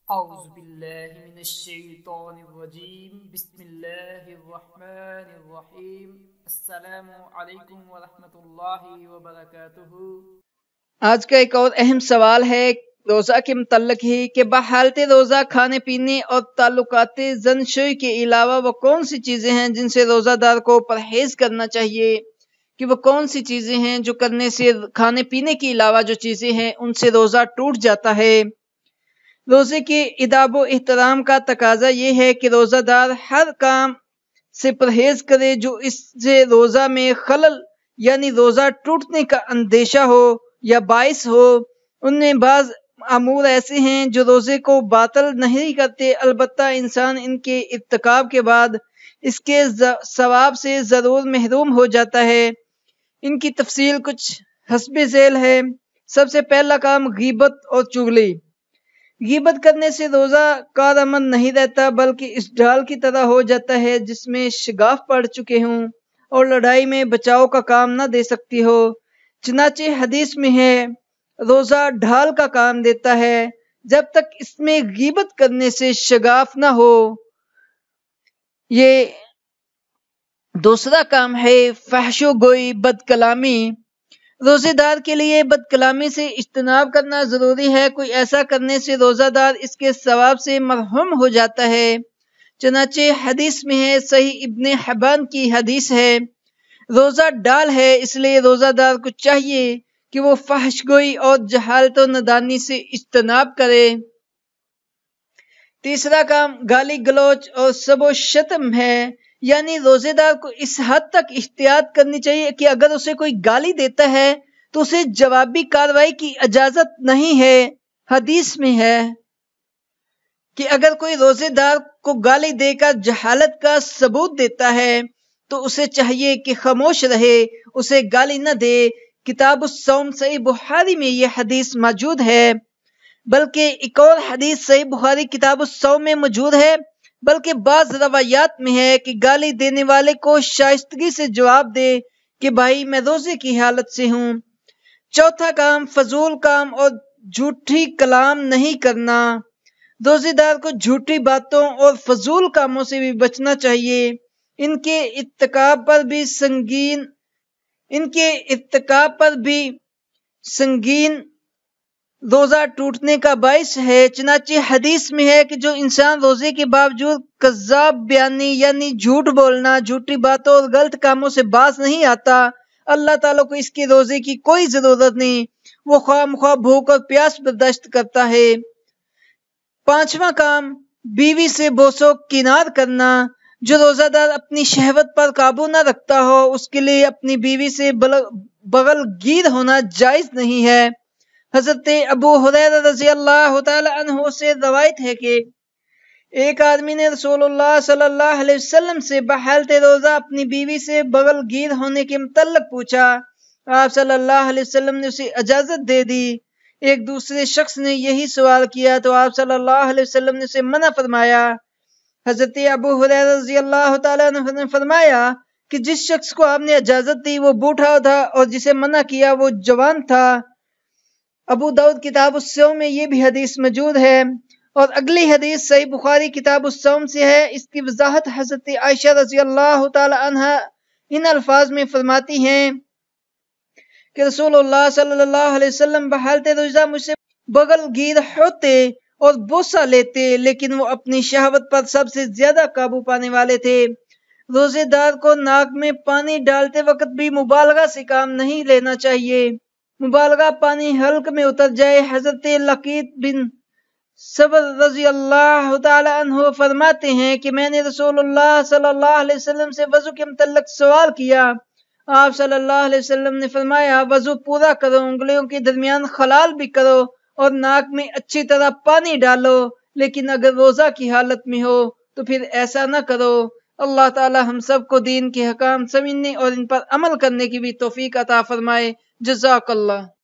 اعوذ باللہ من الشیطان الرجیم بسم اللہ الرحمن الرحیم السلام علیکم ورحمۃ اللہ وبرکاتہ۔ آج کا ایک اور اہم سوال ہے روزہ کے متعلق ہی کہ بحالت روزہ کھانے پینے اور تعلقات زناشویی کے علاوہ وہ کون سی چیزیں ہیں جن سے روزہ دار کو پرہیز کرنا چاہیے، کہ وہ کون سی چیزیں ہیں جو کرنے سے کھانے پینے کے علاوہ جو چیزیں ہیں ان سے روزہ ٹوٹ جاتا ہے۔ روزے کے اداب و احترام کا تقاضا یہ ہے کہ روزہ دار ہر کام سے پرہیز کرے جو اس سے روزہ میں خلل یعنی روزہ ٹوٹنے کا اندیشہ ہو یا باعث ہو۔ ان میں بعض امور ایسے ہیں جو روزے کو باطل نہیں کرتے، البتہ انسان ان کے ارتکاب کے بعد اس کے ثواب سے ضرور محروم ہو جاتا ہے۔ ان کی تفصیل کچھ حسب ذیل ہے۔ سب سے پہلا کام غیبت اور چغلی۔ غیبت کرنے سے روزہ کارآمد نہیں رہتا بلکہ اس ڈھال کی طرح ہو جاتا ہے جس میں شگاف پڑ چکے ہوں اور لڑائی میں بچاؤ کا کام نہ دے سکتی ہو۔ چنانچہ حدیث میں ہے روزہ ڈھال کا کام دیتا ہے جب تک اس میں غیبت کرنے سے شگاف نہ ہو۔ یہ دوسرا کام ہے فحش و گوئی، بد کلامی۔ روزے دار کے لیے بد کلامی سے اجتناب کرنا ضروری ہے، کوئی ایسا کرنے سے روزہ دار اس کے ثواب سے محروم ہو جاتا ہے۔ چنانچہ حدیث میں ہے، صحیح ابن حبان کی حدیث ہے، روزہ ڈال ہے اس لیے روزہ دار کو چاہیے کہ وہ فحش گوئی اور جہالت و نادانی سے اجتناب کرے۔ تیسرا کام گالی گلوچ اور سب و شتم ہے، یعنی روزے دار کو اس حد تک احتیاط کرنی چاہیے کہ اگر اسے کوئی گالی دیتا ہے تو اسے جوابی کارروائی کی اجازت نہیں ہے۔ حدیث میں ہے کہ اگر کوئی روزے دار کو گالی دے کر جہالت کا ثبوت دیتا ہے تو اسے چاہیے کہ خاموش رہے، اسے گالی نہ دے۔ کتاب الصوم صحیح بخاری میں یہ حدیث موجود ہے، بلکہ ایک اور حدیث صحیح بخاری کتاب الصوم میں موجود ہے، بلکہ بعض روایات میں ہے کہ گالی دینے والے کو شائستگی سے جواب دے کہ بھائی میں روزے کی حالت سے ہوں۔ چوتھا کام فضول کام اور جھوٹی کلام نہیں کرنا۔ روزے دار کو جھوٹی باتوں اور فضول کاموں سے بھی بچنا چاہیے، ان کے ارتکاب پر بھی سنگین روزہ ٹوٹنے کا باعث ہے۔ چنانچہ حدیث میں ہے کہ جو انسان روزے کے باوجود کذاب بیانی یعنی جھوٹ بولنا، جھوٹی باتوں اور غلط کاموں سے باز نہیں آتا، اللہ تعالیٰ کو اس کے روزے کی کوئی ضرورت نہیں، وہ خواہ مخواہ بھوک اور پیاس برداشت کرتا ہے۔ پانچواں کام بیوی سے بوس و کنار کرنا۔ جو روزہ دار اپنی شہوت پر قابو نہ رکھتا ہو اس کے لیے اپنی بیوی سے بغل گیر ہونا جائز نہیں ہے۔ حضرت ابو ہریرہ رضی اللہ تعالی عنہ سے روایت ہے کہ ایک آدمی نے رسول اللہ صلی اللہ علیہ وسلم سے بحالت روزہ اپنی بیوی سے بغل گیر ہونے کے متعلق پوچھا۔ آپ صلی اللہ علیہ وسلم نے اسے اجازت دے دی۔ ایک دوسرے شخص نے یہی سوال کیا تو آپ صلی اللہ علیہ وسلم نے اسے منع فرمایا۔ حضرت ابو ہریرہ رضی اللہ تعالیٰ عنہ نے فرمایا کہ جس شخص کو آپ نے اجازت دی وہ بوڑھا تھا اور جسے منع کیا وہ جوان تھا۔ ابو داؤد کتاب الصوم میں یہ بھی حدیث موجود ہے، اور اگلی حدیث صحیح بخاری کتاب الصوم سے ہے۔ اس کی وضاحت حضرت عائشہ رضی اللہ تعالی عنہا ان الفاظ میں فرماتی ہیں کہ رسول اللہ صلی اللہ علیہ وسلم بحالت روزہ مجھ سے بغل گیر ہوتے اور بوسہ لیتے، لیکن وہ اپنی شہوت پر سب سے زیادہ قابو پانے والے تھے۔ روزے دار کو ناک میں پانی ڈالتے وقت بھی مبالغہ سے کام نہیں لینا چاہیے، مبالغہ پانی حلق میں اتر جائے۔ حضرت لقیط بن صبر رضی اللہ تعالی عنہ فرماتے ہیں کہ میں نے رسول اللہ صلی اللہ علیہ وسلم سے وضو کے متعلق سوال کیا۔ آپ صلی اللہ علیہ وسلم نے فرمایا وضو پورا کرو، انگلیوں کے درمیان خلال بھی کرو اور ناک میں اچھی طرح پانی ڈالو، لیکن اگر روزہ کی حالت میں ہو تو پھر ایسا نہ کرو۔ اللہ تعالی ہم سب کو دین کے حکام سمجھنے اور ان پر عمل کرنے کی بھی توفیق عطا فرمائے۔ جزاک اللہ۔